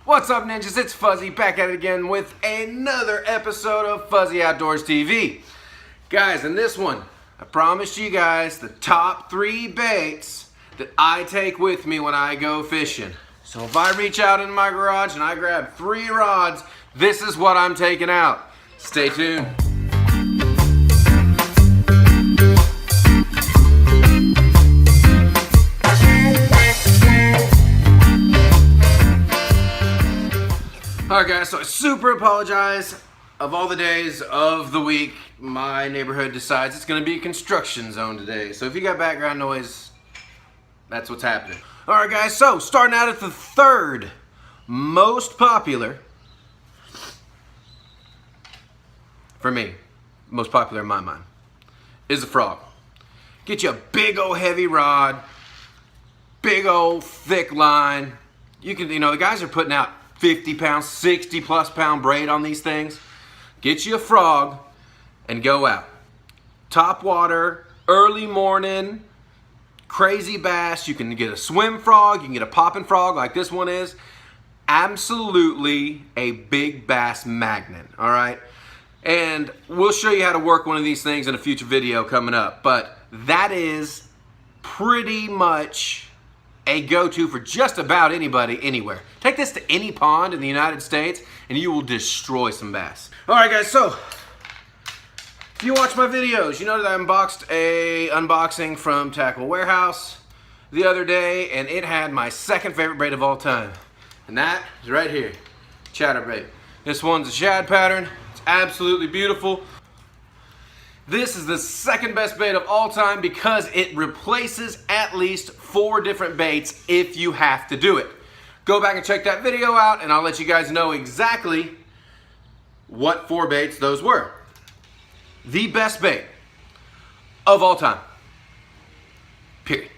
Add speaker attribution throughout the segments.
Speaker 1: What's up, ninjas? It's Fuzzy back at it again with another episode of Fuzzy Outdoors TV. Guys, in this one, I promised you guys the top 3 baits that I take with me when I go fishing. So if I reach out in my garage and I grab 3 rods, this is what I'm taking out. Stay tuned. Alright guys, so I super apologize. Of all the days of the week, my neighborhood decides it's going to be a construction zone today. So if you got background noise, that's what's happening. Alright guys, so starting out at the 3rd most popular, for me, most popular in my mind, is the frog. Get you a big old heavy rod, big old thick line. You can, the guys are putting out 50 pounds, 60 plus pound braid on these things. Get you a frog and go out. Top water, early morning, crazy bass. You can get a swim frog, you can get a popping frog like this one is. Absolutely a big bass magnet, all right? And we'll show you how to work one of these things in a future video coming up. But that is pretty much a go-to for just about anybody, anywhere. Take this to any pond in the United States and you will destroy some bass. All right guys, so if you watch my videos, you know that I unboxed a unboxing from Tackle Warehouse the other day, and it had my 2nd favorite bait of all time. And that is right here, chatterbait. This one's a shad pattern. It's absolutely beautiful. This is the 2nd best bait of all time because it replaces at least 4 different baits if you have to do it. Go back and check that video out and I'll let you guys know exactly what 4 baits those were. The best bait of all time, period,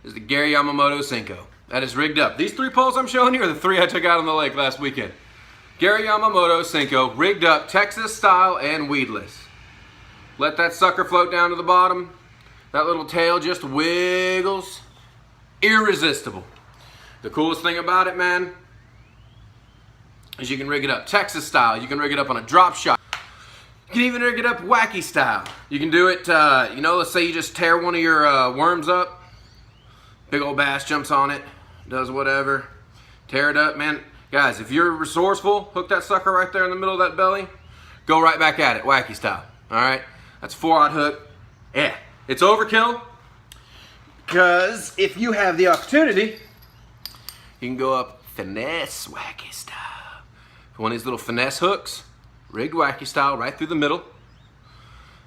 Speaker 1: is the Gary Yamamoto Senko. That is rigged up. These 3 poles I'm showing you are the 3 I took out on the lake last weekend. Gary Yamamoto Senko, rigged up, Texas style and weedless. Let that sucker float down to the bottom. That little tail just wiggles. Irresistible. The coolest thing about it, man, is you can rig it up Texas style. You can rig it up on a drop shot. You can even rig it up wacky style. You can do it, let's say you just tear one of your worms up. Big old bass jumps on it, does whatever. Tear it up, man. Guys, if you're resourceful, hook that sucker right there in the middle of that belly. Go right back at it, wacky style. All right? That's 4-aught hook. Yeah, it's overkill because if you have the opportunity, you can go up finesse wacky style. One of these little finesse hooks, rigged wacky style right through the middle.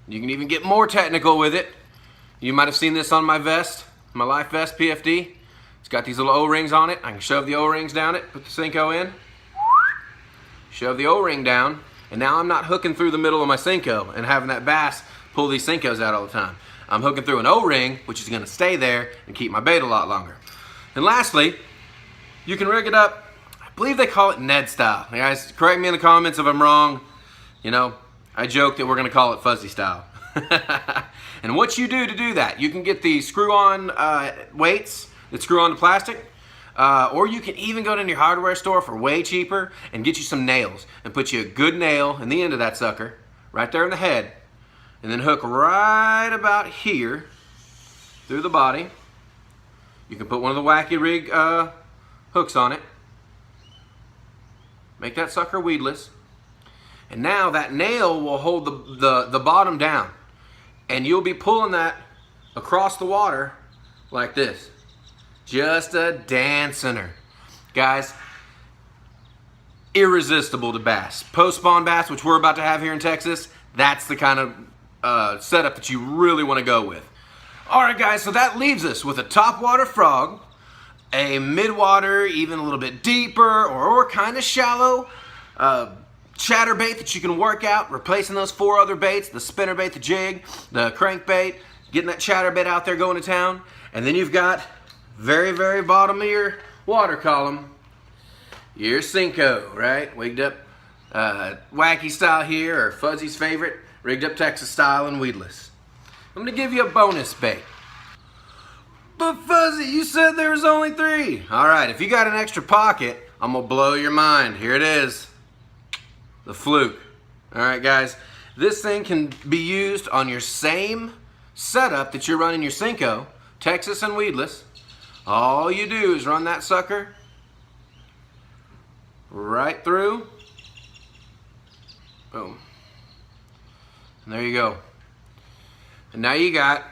Speaker 1: You can even get more technical with it. You might have seen this on my vest, my life vest PFD. It's got these little O-rings on it. I can shove the O-rings down it, put the Senko in, shove the O-ring down, and now I'm not hooking through the middle of my Senko and having that bass pull these Senkos out all the time. I'm hooking through an O-ring, which is gonna stay there and keep my bait a lot longer. And lastly, you can rig it up, I believe they call it Ned style. Guys, correct me in the comments if I'm wrong. I joke that we're gonna call it fuzzy style. And what you do to do that, you can get the screw-on weights that screw onto plastic. Or you can even go to your hardware store for way cheaper and get you some nails and put you a good nail in the end of that sucker, right there in the head, and then hook right about here through the body. You can put one of the wacky rig hooks on it. Make that sucker weedless. And now that nail will hold the bottom down. And you'll be pulling that across the water like this. Just a dancer. Guys, irresistible to bass. Post-spawn bass, which we're about to have here in Texas, that's the kind of setup that you really want to go with. Alright guys, so that leaves us with a topwater frog, a midwater, even a little bit deeper, or kind of shallow chatterbait that you can work out, replacing those 4 other baits, the spinnerbait, the jig, the crankbait, getting that chatterbait out there going to town. And then you've got very, very bottom of your water column, your Senko, right? Wigged up wacky style here, or Fuzzy's favorite, rigged up Texas style and weedless. I'm gonna give you a bonus bait. But Fuzzy, you said there was only 3. All right, if you got an extra pocket, I'm gonna blow your mind. Here it is, the Fluke. All right, guys, this thing can be used on your same setup that you're running your Senko, Texas and weedless. All you do is run that sucker right through. Boom. And there you go. And now you got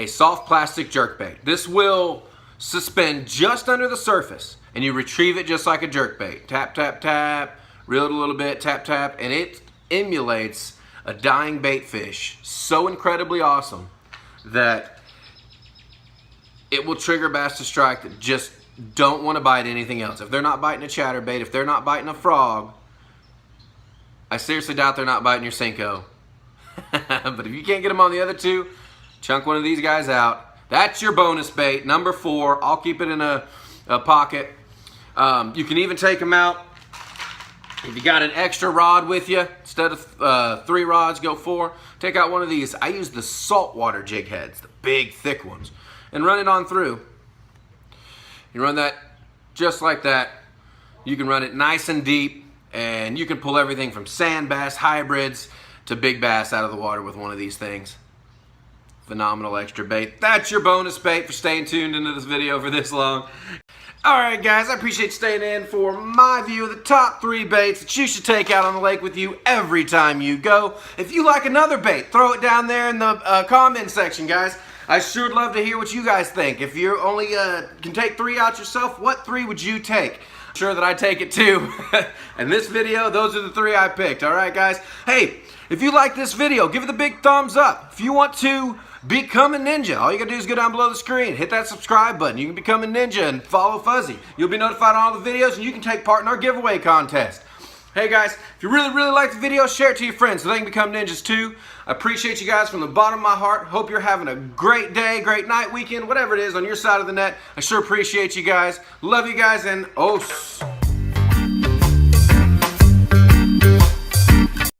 Speaker 1: a soft plastic jerkbait. This will suspend just under the surface, and you retrieve it just like a jerkbait. Tap, tap, tap, reel it a little bit, tap, tap, and it emulates a dying bait fish. So incredibly awesome that it will trigger bass to strike that just don't want to bite anything else. If they're not biting a chatterbait, if they're not biting a frog, I seriously doubt they're not biting your Senko. But if you can't get them on the other 2, chunk one of these guys out. That's your bonus bait, number 4. I'll keep it in a pocket. You can even take them out. If you got an extra rod with you, instead of 3 rods, go 4. Take out one of these. I use the saltwater jig heads, the big, thick ones, and run it on through. You run that just like that. You can run it nice and deep, and you can pull everything from sand bass, hybrids, to big bass out of the water with one of these things. Phenomenal extra bait. That's your bonus bait for staying tuned into this video for this long. Alright guys, I appreciate you staying in for my view of the top 3 baits that you should take out on the lake with you every time you go. If you like another bait, throw it down there in the comment section, guys. I sure would love to hear what you guys think. If you only can take 3 out yourself, what 3 would you take? I'm sure that I take it too. In this video, those are the 3 I picked. Alright guys, hey, if you like this video, give it the big thumbs up. If you want to become a ninja, all you gotta do is go down below the screen, hit that subscribe button. You can become a ninja and follow Fuzzy. You'll be notified on all the videos, and you can take part in our giveaway contest. Hey guys, if you really like the video, share it to your friends so they can become ninjas too. I appreciate you guys from the bottom of my heart. Hope you're having a great day, great night, weekend, whatever it is on your side of the net. I sure appreciate you guys. Love you guys, and